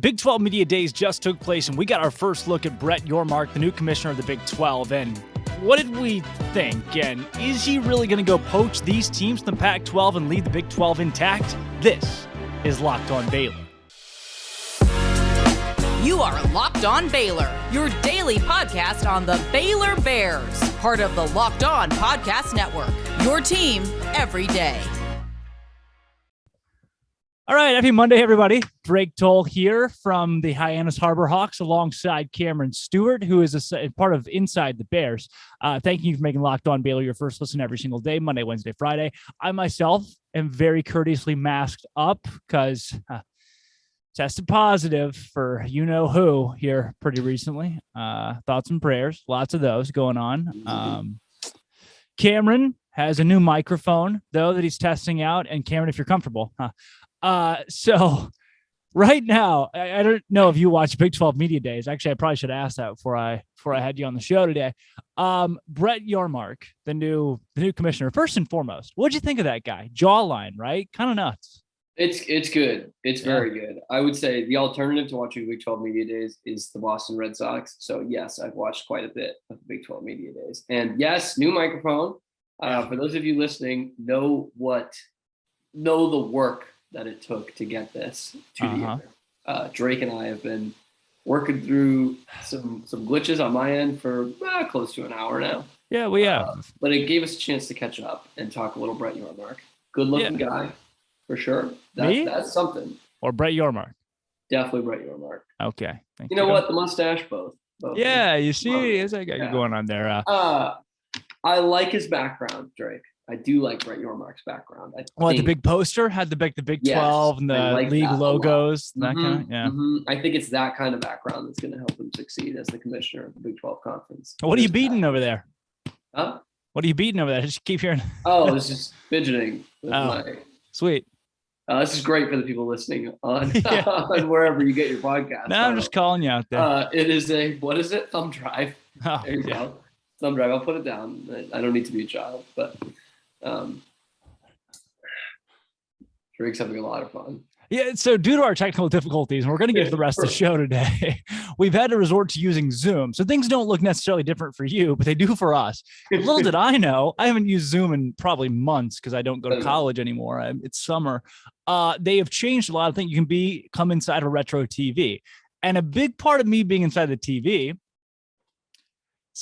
Big 12 Media Days just took place, and we got our first look at Brett Yormark, the new commissioner of the Big 12. And what did we think? And is he really going to go poach these teams from the Pac-12 and leave the Big 12 intact? This is Locked On Baylor. You are Locked On Baylor, your daily podcast on the Baylor Bears, part of the Locked On Podcast Network, your team every day. All right, happy Monday, everybody. Drake Toll here from the Hyannis Harbor Hawks alongside Cameron Stewart, who is a part of Inside the Bears. Thank you for making Locked On Baylor your first listen every single day, Monday, Wednesday, Friday. I myself am very courteously masked up because tested positive for you-know-who here pretty recently. Thoughts and prayers, lots of those going on. Cameron has a new microphone, though, that he's testing out. And Cameron, if you're comfortable, so right now, I don't know if you watch Big 12 Media Days. Actually, I probably should ask that before I had you on the show today. Brett Yormark, the new commissioner. First and foremost, what'd you think of that guy? Jawline, right? Kind of nuts. It's good. It's very good. I would say the alternative to watching Big 12 Media Days is the Boston Red Sox. So yes, I've watched quite a bit of Big 12 Media Days. And yes, new microphone. For those of you listening, know the work that it took to get this to the air. Drake and I have been working through some glitches on my end for close to an hour now. Yeah, we have. But it gave us a chance to catch up and talk a little Brett Yormark. Good looking guy, for sure. That's something. Or Brett Yormark. Definitely Brett Yormark. Okay. You know what? The mustache, both. Yeah, you see, is that guy going on there? I like his background, Drake. I do like Brett Yormark's background. The big poster had the Big 12 and the league logos, that kind of, I think it's that kind of background that's going to help him succeed as the commissioner of the Big 12 conference. What are you beating over there? Huh? What are you beating over there? Just keep hearing. Oh, it's just fidgeting. Sweet. This is great for the people listening on, on wherever you get your podcast. No, I'm just calling you out there. It is what is it? Thumb drive. Oh, there you go. Thumb drive. I'll put it down. I don't need to be a child, but Drake's having a lot of fun. Yeah, so due to our technical difficulties, and we're going to get to the rest of the show today, we've had to resort to using Zoom. So things don't look necessarily different for you, but they do for us. Little did I know, I haven't used Zoom in probably months because I don't go to college anymore. It's summer. They have changed a lot of things. You can come inside of a retro TV. And a big part of me being inside the TV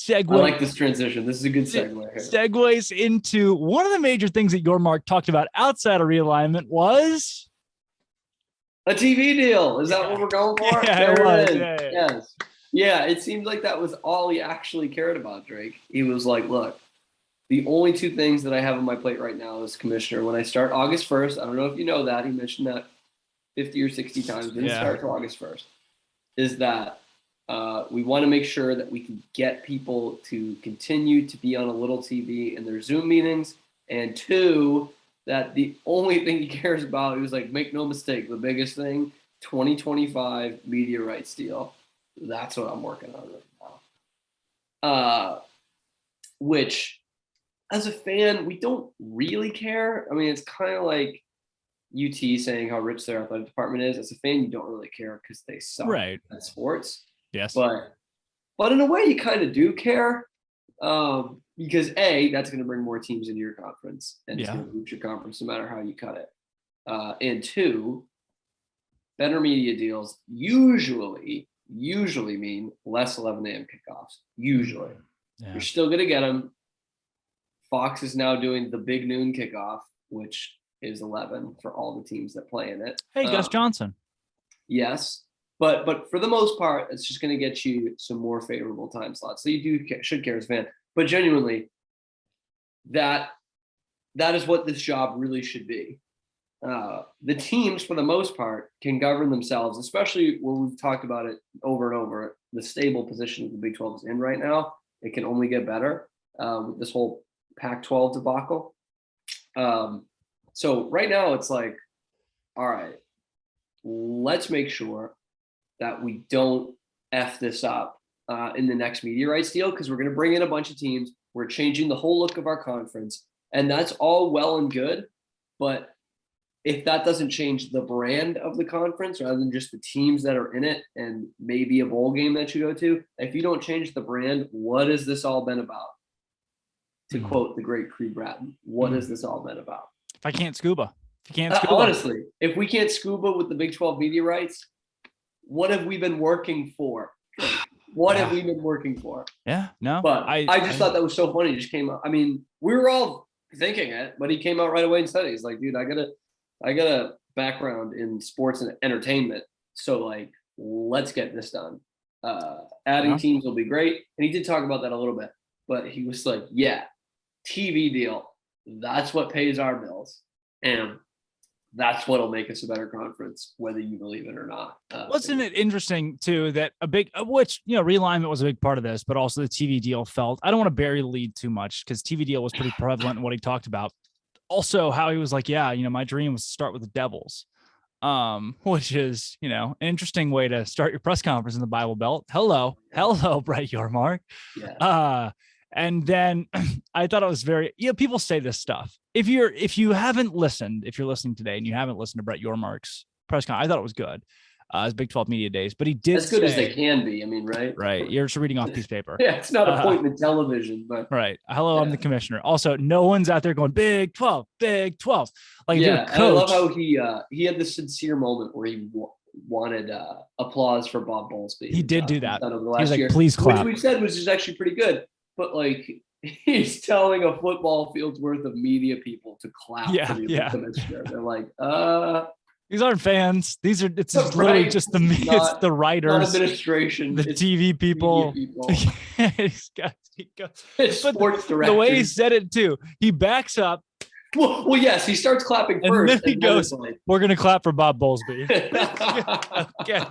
I like this transition. This is a good segue here. Segues into one of the major things that Yormark talked about outside of realignment was a TV deal. Is that what we're going for? Yeah, it was. Yes. Yeah, it seemed like that was all he actually cared about, Drake. He was like, look, the only two things that I have on my plate right now as commissioner, when I start August 1st, I don't know if you know that, he mentioned that 50 or 60 times, didn't start till August 1st, is that we want to make sure that we can get people to continue to be on a little TV in their Zoom meetings. And two, that the only thing he cares about, he was like, make no mistake, the biggest thing, 2025 media rights deal. That's what I'm working on right now. Which, as a fan, we don't really care. I mean, it's kind of like UT saying how rich their athletic department is. As a fan, you don't really care because they suck at sports. Yes. But in a way, you kind of do care because A, that's going to bring more teams into your conference and it's going to boost your conference no matter how you cut it. And two, better media deals usually mean less 11 a.m. kickoffs. Usually. Yeah. You're still going to get them. Fox is now doing the big noon kickoff, which is 11 for all the teams that play in it. Hey, Gus Johnson. Yes. But for the most part, it's just going to get you some more favorable time slots. So you should care as a fan. But genuinely, that is what this job really should be. The teams, for the most part, can govern themselves, especially when we've talked about it over and over, the stable position that the Big 12 is in right now. It can only get better with this whole Pac-12 debacle. So right now, it's like, all right, let's make sure that we don't F this up in the next media rights deal because we're going to bring in a bunch of teams. We're changing the whole look of our conference. And that's all well and good. But if that doesn't change the brand of the conference rather than just the teams that are in it and maybe a bowl game that you go to, if you don't change the brand, what has this all been about? To quote the great Creed Bratton, what has this all been about? If I can't scuba, honestly, if we can't scuba with the Big 12 media rights, what have we been working for? What have we been working for? Yeah, no. But I just thought that was so funny. He just came out. I mean, we were all thinking it, but he came out right away and said it. He's like, dude, I got a background in sports and entertainment. So like, let's get this done. Adding teams will be great. And he did talk about that a little bit, but he was like, yeah, TV deal. That's what pays our bills. And that's what'll make us a better conference, whether you believe it or not. Wasn't it interesting too that which realignment was a big part of this, but also the TV deal felt. I don't want to bury the lead too much because TV deal was pretty prevalent in what he talked about. Also, how he was like, yeah, my dream was to start with the Devils, which is an interesting way to start your press conference in the Bible Belt. Hello, Brett Yormark. Yeah. And then I thought it was very, people say this stuff. If you're listening today and you haven't listened to Brett Yormark's press conference, I thought it was good. His Big 12 media days, but he did as good as they can be. I mean, right? Right. You're just reading off piece of paper. Yeah, it's not appointment television, but right. Hello, I'm the commissioner. Also, no one's out there going Big 12, Big 12. Like, yeah, and I love how he had this sincere moment where he wanted applause for Bob Bowlsby. He did do that. He was like, please clap. Which we said was just actually pretty good. But like, he's telling a football field's worth of media people to clap for the commissioner. They're like, these aren't fans. It's literally just it's the writers, not administration, the TV people. It's sports director. The way he said it too, he backs up. Well, yes, he starts clapping first. And then he goes, we're going to clap for Bob Bowlsby. Okay.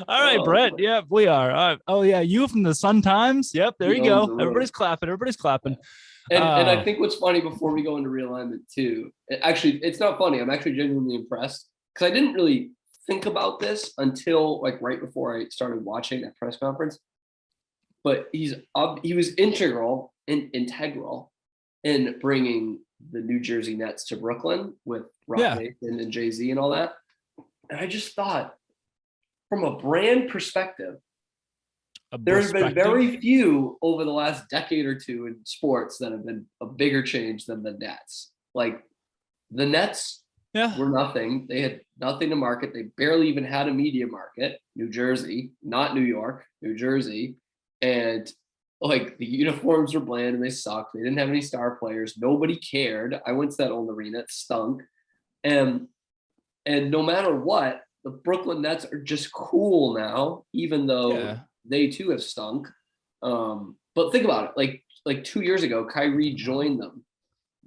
All right, Brett. Yep, we are. Oh, yeah. You from the Sun Times. Yep. There you go. Everybody's clapping. And I think what's funny before we go into realignment too, actually, it's not funny. I'm actually genuinely impressed because I didn't really think about this until like right before I started watching that press conference. But he was integral in bringing the New Jersey Nets to Brooklyn with Rob Mason and Jay-Z and all that. And I just thought, from a brand perspective, there's been very few over the last decade or two in sports that have been a bigger change than the Nets. Like the Nets were nothing. They had nothing to market. They barely even had a media market. New Jersey, not New York, New Jersey. And like the uniforms were bland and they sucked. They didn't have any star players. Nobody cared. I went to that old arena. It stunk. And no matter what, the Brooklyn Nets are just cool now, even though they too have stunk. But think about it. Like 2 years ago, Kyrie joined them.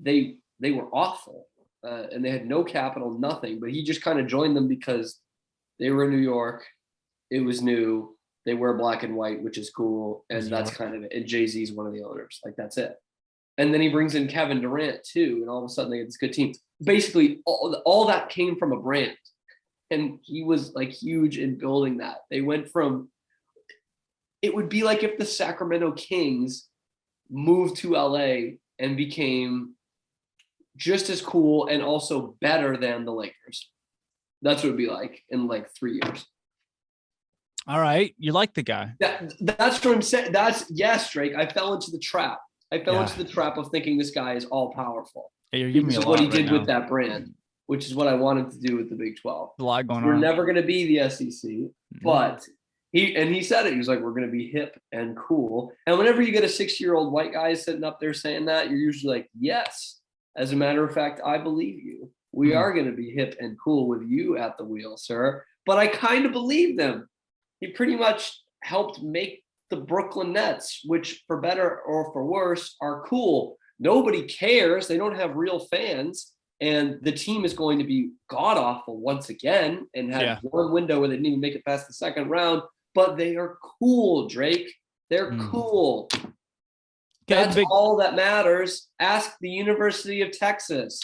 They were awful. And they had no capital, nothing. But he just kind of joined them because they were in New York. It was new. They wear black and white, which is cool. And that's kind of it. And Jay-Z's one of the owners. Like, that's it. And then he brings in Kevin Durant, too. And all of a sudden, they get this good team. Basically, all that came from a brand. And he was, like, huge in building that. They went from – it would be like if the Sacramento Kings moved to L.A. and became just as cool and also better than the Lakers. That's what it would be like in, like, 3 years. All right. You like the guy. That's what I'm saying. Yes, Drake. I fell into the trap. Into the trap of thinking this guy is all powerful. Hey, you're giving me a lot what he right did now. with that brand, which is what I wanted to do with the Big 12. A lot going We're on. never going to be the SEC, but he said it. He was like, we're going to be hip and cool. And whenever you get a 6-year-old white guy sitting up there saying that, you're usually like, yes. As a matter of fact, I believe you. We are going to be hip and cool with you at the wheel, sir. But I kind of believed him. He pretty much helped make the Brooklyn Nets, which for better or for worse are cool. Nobody cares. They don't have real fans. And the team is going to be god-awful once again and had one window where they didn't even make it past the second round. But they are cool, Drake. They're cool. That's all that matters. Ask the University of Texas.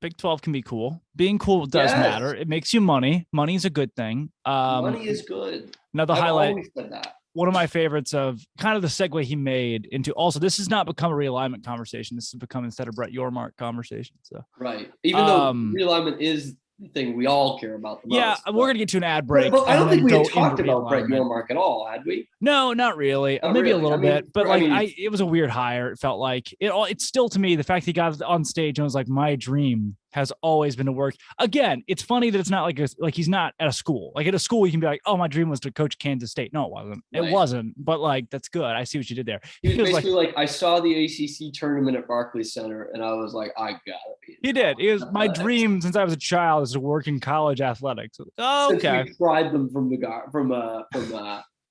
Big 12 can be cool. Being cool does matter. It makes you money. Money is a good thing. Money is good. Another I've highlight. always said that. one of my favorites of kind of the segue he made into also, this has not become a realignment conversation. This has become instead of Brett Yormark conversation. So right. Even though realignment is the thing we all care about the most. Yeah, we're going to get to an ad break. But I don't think we had talked about Brett Yormark at all, had we? No, not really. Maybe a little bit. But it was a weird hire. It felt like it's still, to me, the fact he got on stage and was like, my dream has always been to work. Again, it's funny that it's not like he's not at a school. Like at a school, you can be like, oh, my dream was to coach Kansas State. No, it wasn't. Right. It wasn't. But like, that's good. I see what you did there. He was basically like, I saw the ACC tournament at Barclays Center, and I was like, I gotta be. He did. It was my dream since I was a child is to work in college athletics. Oh, okay. Since we tried them from where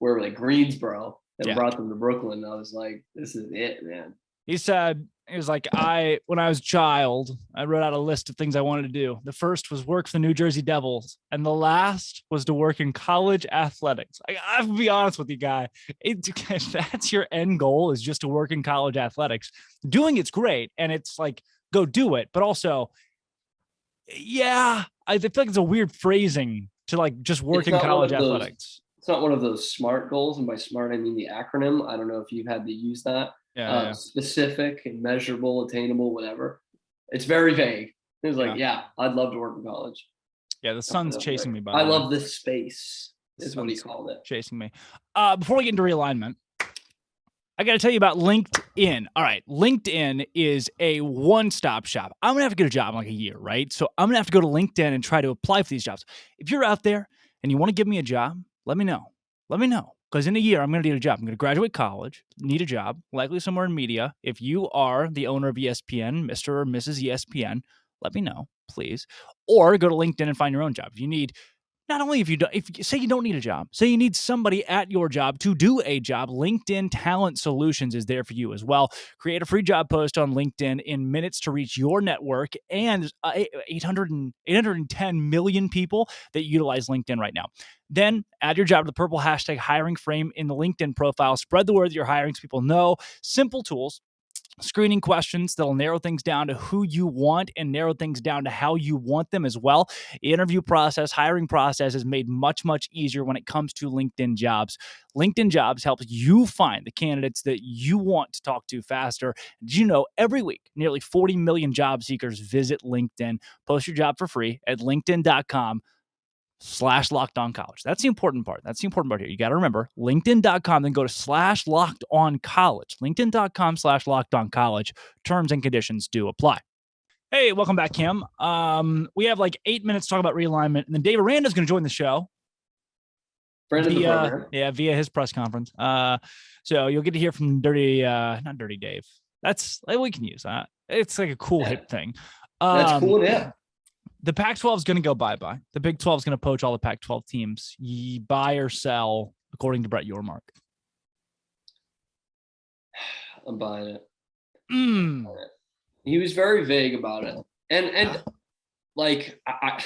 were they? Greensboro, and brought them to Brooklyn. I was like, this is it, man. He said, it was like, when I was a child, I wrote out a list of things I wanted to do. The first was work for the New Jersey Devils. And the last was to work in college athletics. I have to be honest with you, guy. If that's your end goal, is just to work in college athletics. Doing it's great. And it's like, go do it. But also, yeah, I feel like it's a weird phrasing to like just work in college athletics. It's not one of those SMART goals. And by SMART, I mean the acronym. I don't know if you've had to use that. Specific and measurable, attainable, whatever. It's very vague. It was like, I'd love to work in college. Yeah, the sun's chasing me. By I love this space. Is what he called it. Chasing me. Before we get into realignment, I got to tell you about LinkedIn. All right, LinkedIn is a one-stop shop. I'm gonna have to get a job in like a year, right? So I'm gonna have to go to LinkedIn and try to apply for these jobs. If you're out there and you want to give me a job, let me know. Let me know. Because in a year, I'm going to need a job. I'm going to graduate college, need a job, likely somewhere in media. If you are the owner of ESPN, Mr. or Mrs. ESPN, let me know, please. Or go to LinkedIn and find your own job. If you need, not only if you say you don't need a job, say you need somebody at your job to do a job, LinkedIn Talent Solutions is there for you as well. Create a free job post on LinkedIn in minutes to reach your network and 810 million people that utilize LinkedIn right now. Then add your job to the purple hashtag hiring frame in the LinkedIn profile. Spread the word that you're hiring so people know. Simple tools. Screening questions that'll narrow things down to who you want and narrow things down to how you want them as well. Interview process, hiring process is made much, much easier when it comes to LinkedIn Jobs. LinkedIn Jobs helps you find the candidates that you want to talk to faster. Did you know every week, nearly 40 million job seekers visit LinkedIn? Post your job for free at linkedin.com/LockedOnCollege. That's the important part. That's the important part here. You got to remember LinkedIn.com, then go to /LockedOnCollege. LinkedIn.com/LockedOnCollege. Terms and conditions do apply. Hey, welcome back, Kim. We have like 8 minutes to talk about realignment, and then Dave Aranda is going to join the show. Friend of the program. Via his press conference. So you'll get to hear from not Dirty Dave. That's we can use that. It's like a cool hip thing. That's cool, yeah. The Pac-12 is going to go bye-bye. The Big 12 is going to poach all the Pac-12 teams. You buy or sell, according to Brett Yormark. I'm buying it. He was very vague about it, and like I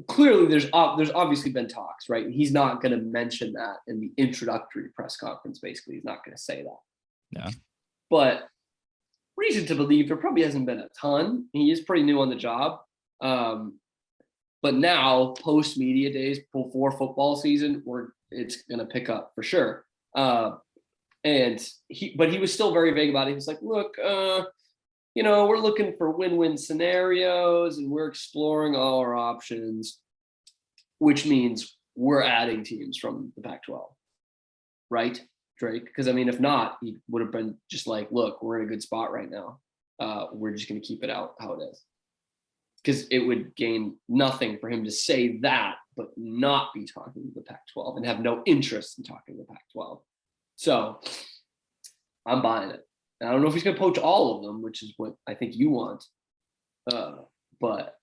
clearly there's obviously been talks, right? He's not going to mention that in the introductory press conference. Basically, he's not going to say that. Yeah, but reason to believe there probably hasn't been a ton. He is pretty new on the job. But now post media days before football season, it's going to pick up for sure. But he was still very vague about it. He was like, look, we're looking for win-win scenarios and we're exploring all our options, which means we're adding teams from the Pac-12, right, Drake? Because I mean, if not, he would have been just like, look, we're in a good spot right now. We're just going to keep it out how it is. Because it would gain nothing for him to say that, but not be talking to the Pac-12 and have no interest in talking to the Pac-12. So I'm buying it. And I don't know if he's going to poach all of them, which is what I think you want. But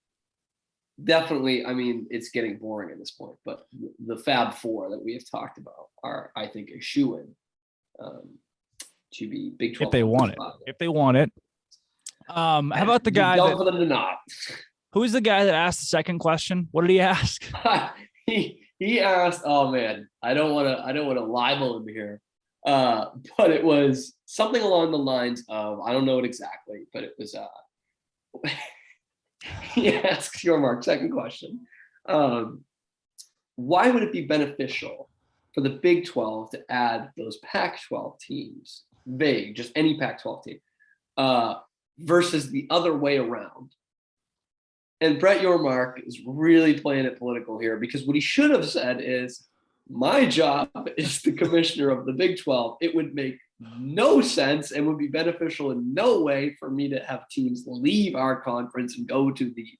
definitely, I mean, it's getting boring at this point. But the Fab Four that we have talked about are, I think, a shoo-in to be Big 12. If they want it. If they want it. How about the guy for them to not? Who is the guy that asked the second question? What did he ask? he asked, oh man, I don't want to libel him here. But it was something along the lines of, I don't know it exactly, but it was he asks Yormark, second question. Why would it be beneficial for the Big 12 to add those Pac-12 teams, vague, just any Pac-12 team, versus the other way around. And Brett Yormark is really playing it political here, because what he should have said is, my job is the commissioner of the Big 12. It would make no sense and would be beneficial in no way for me to have teams leave our conference and go to the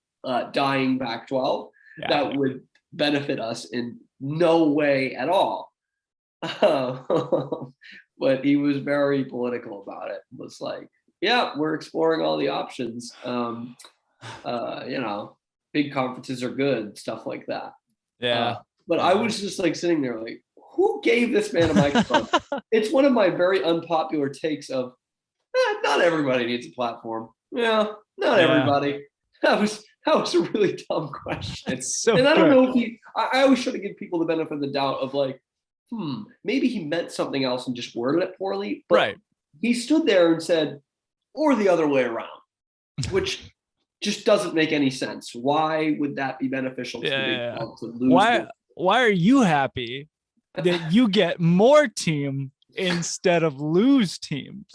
dying Pac-12. Yeah. That would benefit us in no way at all. But he was very political about it. It was like, yeah, we're exploring all the options. Big conferences are good, stuff like that. Yeah. But I was just like sitting there like, who gave this man a microphone? It's one of my very unpopular takes of, not everybody needs a platform. Yeah, not everybody. That was a really dumb question. It's so and I don't know if I always try to give people the benefit of the doubt of like, maybe he meant something else and just worded it poorly. But right. He stood there and said, or the other way around, which just doesn't make any sense. Why would that be beneficial to to lose? Why are you happy that you get more team instead of lose teams?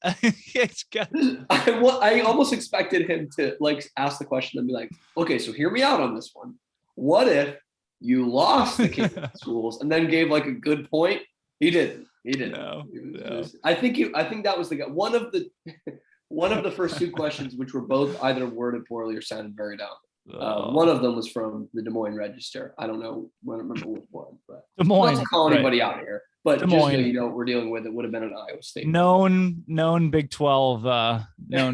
It's got. I almost expected him to like ask the question and be like, okay, so hear me out on this one. What if you lost the King schools and then gave like a good point? He didn't. No. I think that was the guy. One of the first two questions, which were both either worded poorly or sounded very dumb. One of them was from the Des Moines Register. I don't remember which one, but Des Moines. Not to call anybody out here, but just so you know, we're dealing with it would have been an Iowa State. Known Big 12,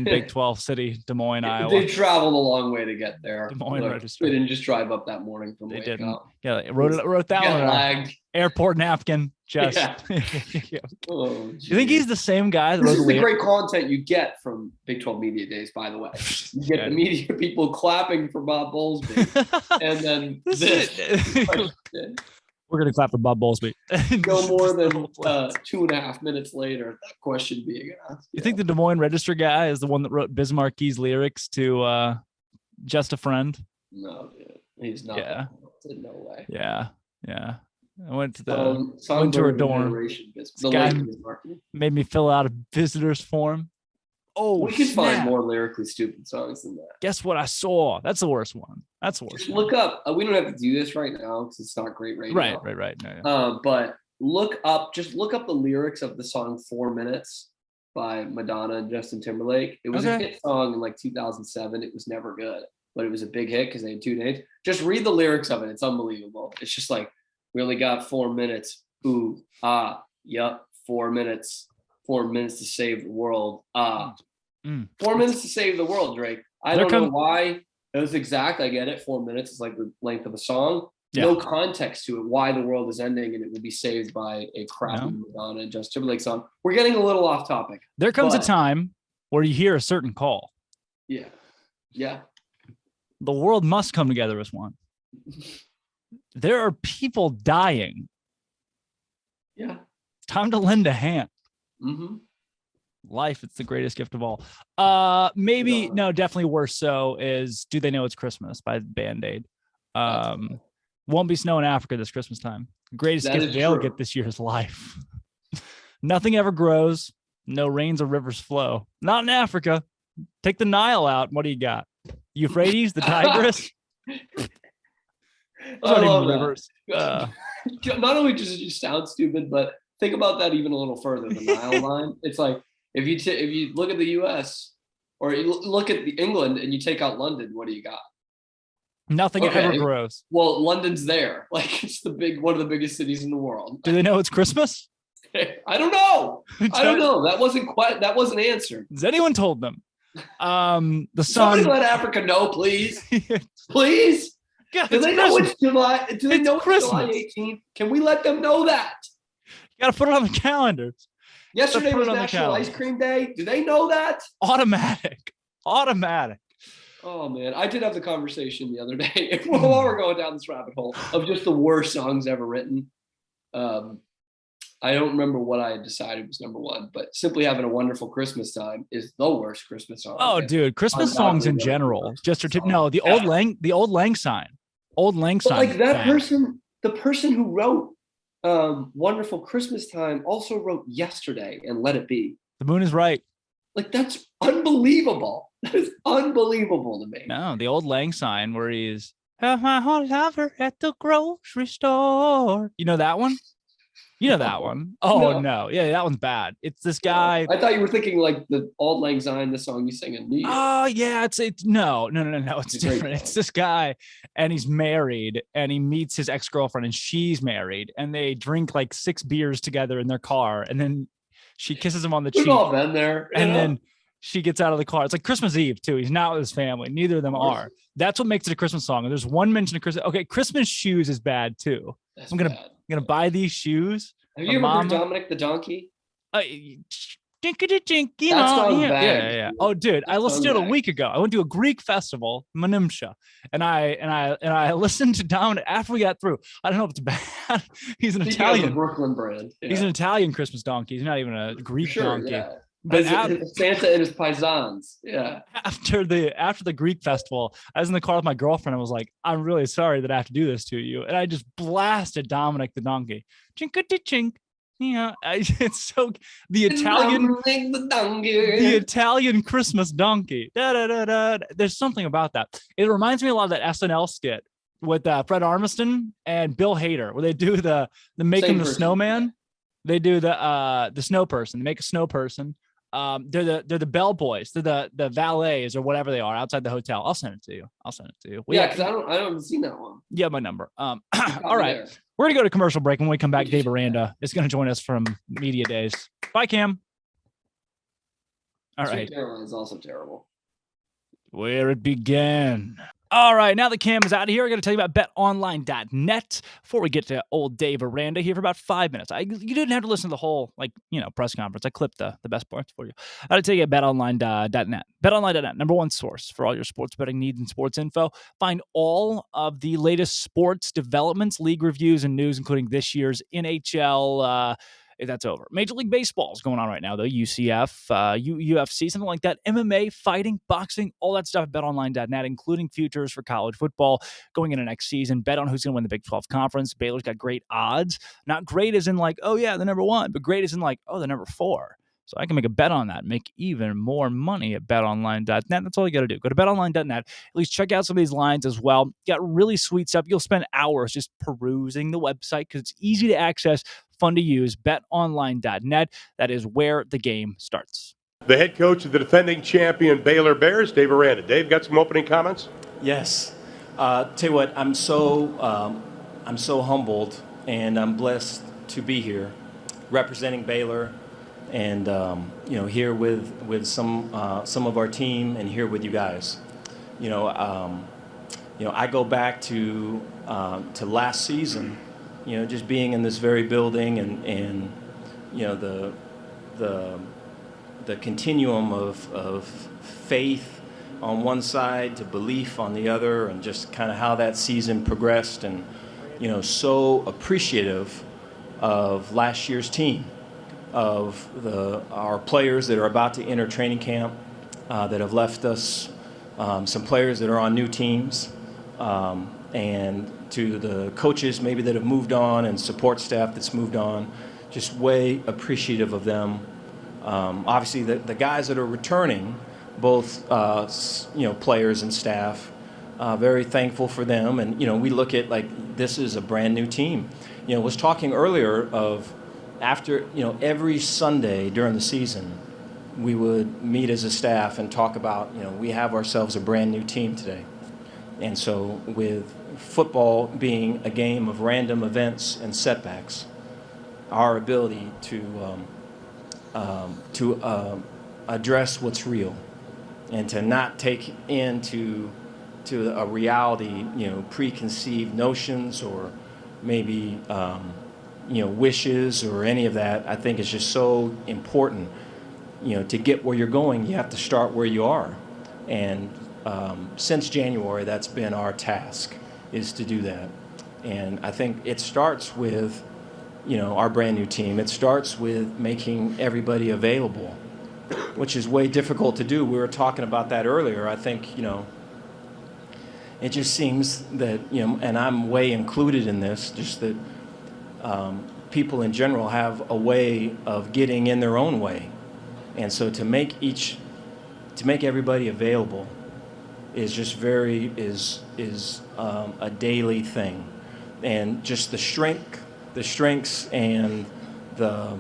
Big 12 city, Des Moines, Iowa. They traveled a long way to get there. Des Moines Register. They didn't just drive up that morning from. They didn't. Up. Yeah, wrote that one. Lagged. Airport napkin. Just. Yeah. Oh, you think he's the same guy? That this is the great content you get from Big 12 Media Days, by the way. You get the media people clapping for Bob Bowlsby, and then we're gonna clap for Bob Bowlsby. No more than 2.5 minutes later, that question being asked. You think the Des Moines Register guy is the one that wrote Bismarck's lyrics to "Just a Friend"? No, dude, he's not. Yeah. No way. Yeah. I went to her dorm. This guy made me fill out a visitor's form. Oh, we could find more lyrically stupid songs than that. Guess what I saw? That's the worst one. Just look up. We don't have to do this right now because it's not great radio. Right. No. But look up the lyrics of the song 4 Minutes by Madonna and Justin Timberlake. It was a hit song in like 2007. It was never good, but it was a big hit because they had 2 names. Just read the lyrics of it. It's unbelievable. It's just like, we only got 4 minutes. Ooh, yep, 4 minutes. 4 minutes to save the world. 4 minutes to save the world, Drake. I don't know why. It was exact. I get it. 4 minutes is like the length of a song. Yeah. No context to it, why the world is ending and it will be saved by a crappy Madonna and Justin Timberlake song. We're getting a little off topic. There comes a time where you hear a certain call. Yeah. Yeah. The world must come together as one. There are people dying. Yeah. Time to lend a hand. Mm-hmm. Life, it's the greatest gift of all. Definitely worse so is Do They Know It's Christmas by Band-Aid. Won't be snow in Africa this Christmas time. Greatest gift they'll get this year is life. Nothing ever grows. No rains or rivers flow. Not in Africa. Take the Nile out. What do you got? Euphrates, the Tigris? I love rivers. Not only does it sound stupid, but think about that even a little further. The Nile line. It's like if you look at the U.S. or you look at England and you take out London, what do you got? Nothing ever grows. Well, London's there. Like it's one of the biggest cities in the world. Do they know it's Christmas? I don't know. That wasn't answered. Has anyone told them? The sun. Somebody let Africa know, please. Please. God, do they know it's July? Do they know it's July 18th? Can we let them know that? You got to put it on the calendar. Yesterday was National Ice Cream Day. Do they know that? Automatic. Oh man, I did have the conversation the other day while we're going down this rabbit hole of just the worst songs ever written. I don't remember what I had decided was number one, but Simply Having a Wonderful Christmas Time is the worst Christmas song. Oh, dude, Christmas songs in general. The Old Lang Syne. Old Lang Syne. Like that person, The person who wrote Wonderful Christmas Time also wrote Yesterday and Let It Be. The moon is right. Like, that's unbelievable. That is unbelievable to me. No, the old Lang sign where he's my whole lover at the grocery store. You know that one? You know that one? Oh no. Yeah, that one's bad. It's this guy. I thought you were thinking like the Auld Lang Syne, the song you sing in New York. Oh yeah, it's no. It's different. It's this guy, and he's married, and he meets his ex-girlfriend, and she's married, and they drink like 6 beers together in their car, and then she kisses him on the cheek. We've all been there, and then she gets out of the car. It's like Christmas Eve too. He's not with his family. Neither of them are. That's what makes it a Christmas song. And there's one mention of Christmas. Okay, Christmas shoes is bad too. That's I'm gonna buy these shoes. Have you ever heard Dominic the Donkey? Yeah. Oh, dude, I listened to it a week ago. I went to a Greek festival, Manimsha, and I listened to Dominic after we got through. I don't know if it's bad. He's an Italian Brooklyn brand. Yeah. He's an Italian Christmas donkey. He's not even a Greek donkey. Yeah. But Santa and his paisans. Yeah. After the Greek festival, I was in the car with my girlfriend. I was like, I'm really sorry that I have to do this to you. And I just blasted Dominic the donkey. Chink-a-chink. Yeah, it's so the Italian Christmas donkey. Da, da, da, da. There's something about that. It reminds me a lot of that SNL skit with Fred Armisen and Bill Hader, where they do the making the snowman. They do the snow person. They make a snow person. They're the bellboys. They're the valets or whatever they are outside the hotel. I'll send it to you. Because I don't see that one. Yeah, my number. All right. There. We're going to go to commercial break. When we come back, Dave Aranda is going to join us from Media Days. Bye, Cam. All right. Carolina is also terrible. Where it began. All right, now that Cam is out of here, I'm going to tell you about betonline.net before we get to old Dave Aranda here for about 5 minutes. You didn't have to listen to the whole press conference. I clipped the best parts for you. I'll tell you about betonline.net. Betonline.net, number one source for all your sports betting needs and sports info. Find all of the latest sports developments, league reviews, and news, including this year's NHL. That's over. Major League Baseball is going on right now, though. UCF, UFC, something like that. MMA, fighting, boxing, all that stuff at betonline.net, including futures for college football going into next season. Bet on who's going to win the Big 12 conference. Baylor's got great odds. Not great as in like, oh, yeah, the number 1, but great as in like, oh, the number 4. So I can make a bet on that, make even more money at betonline.net. That's all you got to do. Go to betonline.net. At least check out some of these lines as well. Got really sweet stuff. You'll spend hours just perusing the website because it's easy to access, fun to use. betonline.net. That is where the game starts. The head coach of the defending champion Baylor Bears, Dave Aranda. Dave, got some opening comments? Yes. Tell you what, I'm so humbled and I'm blessed to be here representing Baylor. And here with some of our team, and here with you guys. I go back to last season. Just being in this very building, and the continuum of faith on one side to belief on the other, and just kind of how that season progressed, and so appreciative of last year's team. Of our players that are about to enter training camp, that have left us, some players that are on new teams, and to the coaches maybe that have moved on and support staff that's moved on, just way appreciative of them. Obviously, the guys that are returning, both players and staff, very thankful for them. And we look at like this is a brand new team. Was talking earlier of. After, every Sunday during the season, we would meet as a staff and talk about, we have ourselves a brand new team today. And so with football being a game of random events and setbacks, our ability to address what's real and to not take into a reality, preconceived notions or maybe wishes or any of that, I think is just so important. To get where you're going, you have to start where you are. And since January, that's been our task, is to do that. And I think it starts with, our brand new team. It starts with making everybody available, which is way difficult to do. We were talking about that earlier. I think, it just seems that, and I'm way included in this, just that people in general have a way of getting in their own way. And so to make everybody available is just is a daily thing. And just the strengths and the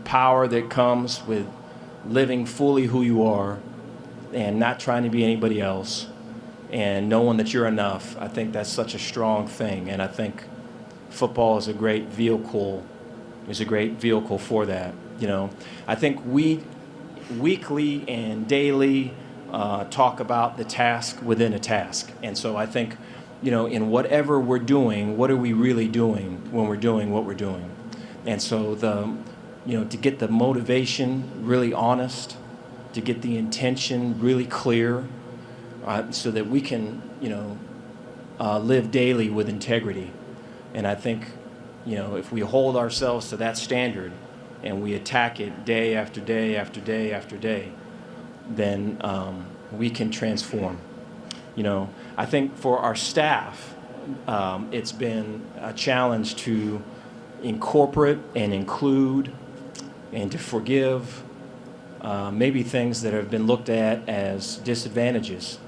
power that comes with living fully who you are and not trying to be anybody else and knowing that you're enough. I think that's such a strong thing, and I think football is a great vehicle. Is a great vehicle for that. I think we weekly and daily talk about the task within a task, and so I think, in whatever we're doing, what are we really doing when we're doing what we're doing? And so to get the motivation really honest, to get the intention really clear, so that we can, live daily with integrity. And I think, if we hold ourselves to that standard and we attack it day after day after day after day, then we can transform. I think for our staff, it's been a challenge to incorporate and include and to forgive maybe things that have been looked at as disadvantages.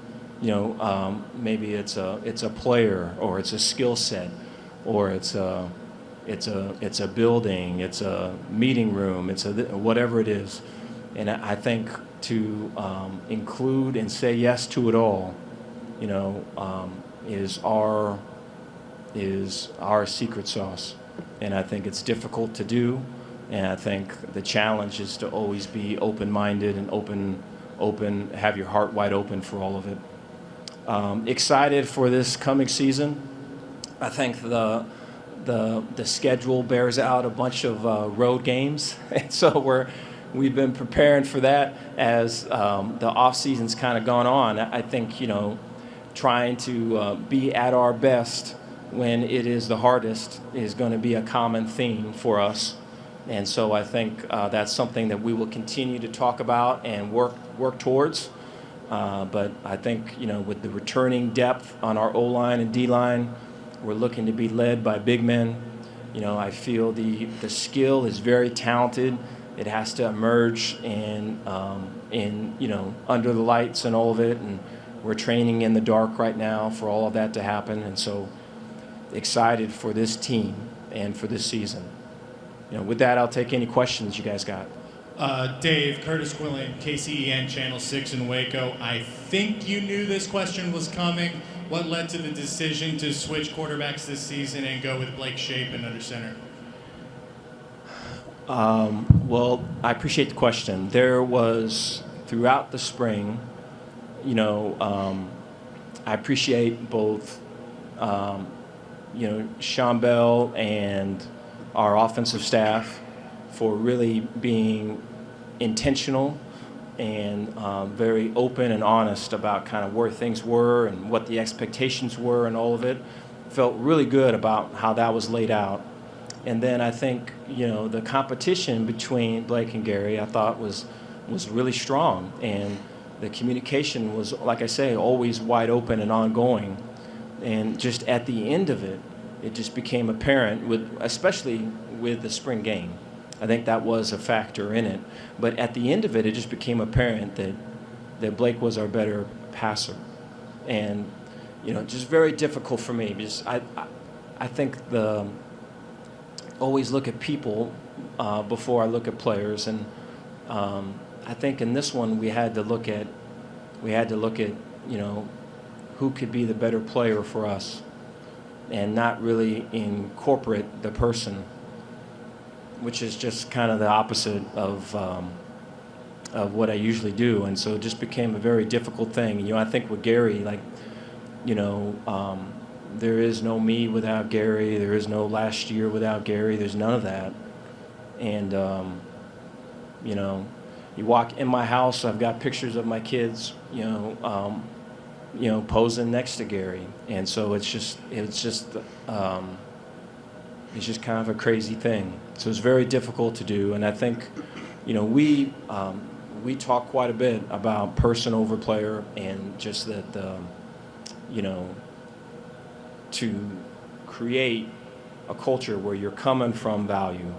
Maybe it's a player, or it's a skill set, or it's a building, it's a meeting room, it's whatever it is. And I think to include and say yes to it all, is our secret sauce. And I think it's difficult to do. And I think the challenge is to always be open-minded and open, have your heart wide open for all of it. Excited for this coming season. I think the schedule bears out a bunch of road games, and so we've been preparing for that as the off season's kind of gone on. I think trying to be at our best when it is the hardest is going to be a common theme for us. And so I think that's something that we will continue to talk about and work towards. But I think, with the returning depth on our O-line and D-line, we're looking to be led by big men. I feel the skill is very talented. It has to emerge in under the lights and all of it. And we're training in the dark right now for all of that to happen. And so excited for this team and for this season. With that, I'll take any questions you guys got. Dave, Curtis Quillen, KCEN Channel 6 in Waco. I think you knew this question was coming. What led to the decision to switch quarterbacks this season and go with Blake Shapen under center? Well, I appreciate the question. There was, throughout the spring, I appreciate both, Sean Bell and our offensive staff for really being intentional and very open and honest about kind of where things were and what the expectations were and all of it. Felt really good about how that was laid out. And then I think, the competition between Blake and Gary, I thought was really strong. And the communication was, like I say, always wide open and ongoing. And just at the end of it, it just became apparent, especially with the spring game. I think that was a factor in it. But at the end of it, it just became apparent that Blake was our better passer. And, just very difficult for me because I think always look at people before I look at players. And I think in this one we had to look at who could be the better player for us and not really incorporate the person, which is just kind of the opposite of what I usually do. And so it just became a very difficult thing. I think with Gary, there is no me without Gary. There is no last year without Gary. There's none of that. And, you walk in my house, I've got pictures of my kids, posing next to Gary. And so it's just kind of a crazy thing. So it's very difficult to do. And I think, we we talk quite a bit about person over player, and just that, to create a culture where you're coming from value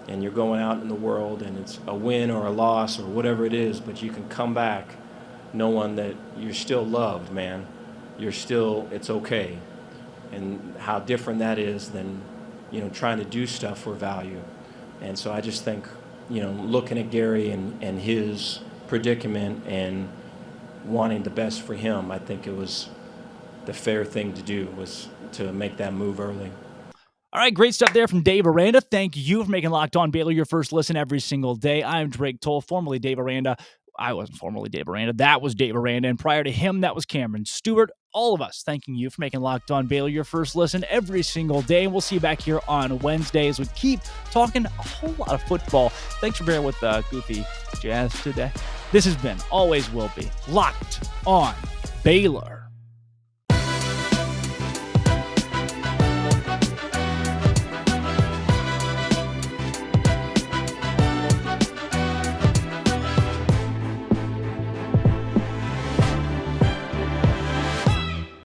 and you're going out in the world and it's a win or a loss or whatever it is, but you can come back knowing that you're still loved, man. It's okay. And how different that is than, trying to do stuff for value. And so I just think, looking at Gary and his predicament and wanting the best for him, I think it was the fair thing to do, was to make that move early. All right, great stuff there from Dave Aranda. Thank you for making Locked On Baylor your first listen every single day. I'm Drake Toll, formerly Dave Aranda. I wasn't formerly Dave Aranda. That was Dave Aranda. And prior to him, that was Cameron Stewart. All of us thanking you for making Locked On Baylor your first listen every single day. And we'll see you back here on Wednesdays. We keep talking a whole lot of football. Thanks for bearing with Goofy Jazz today. This has been, always will be, Locked On Baylor.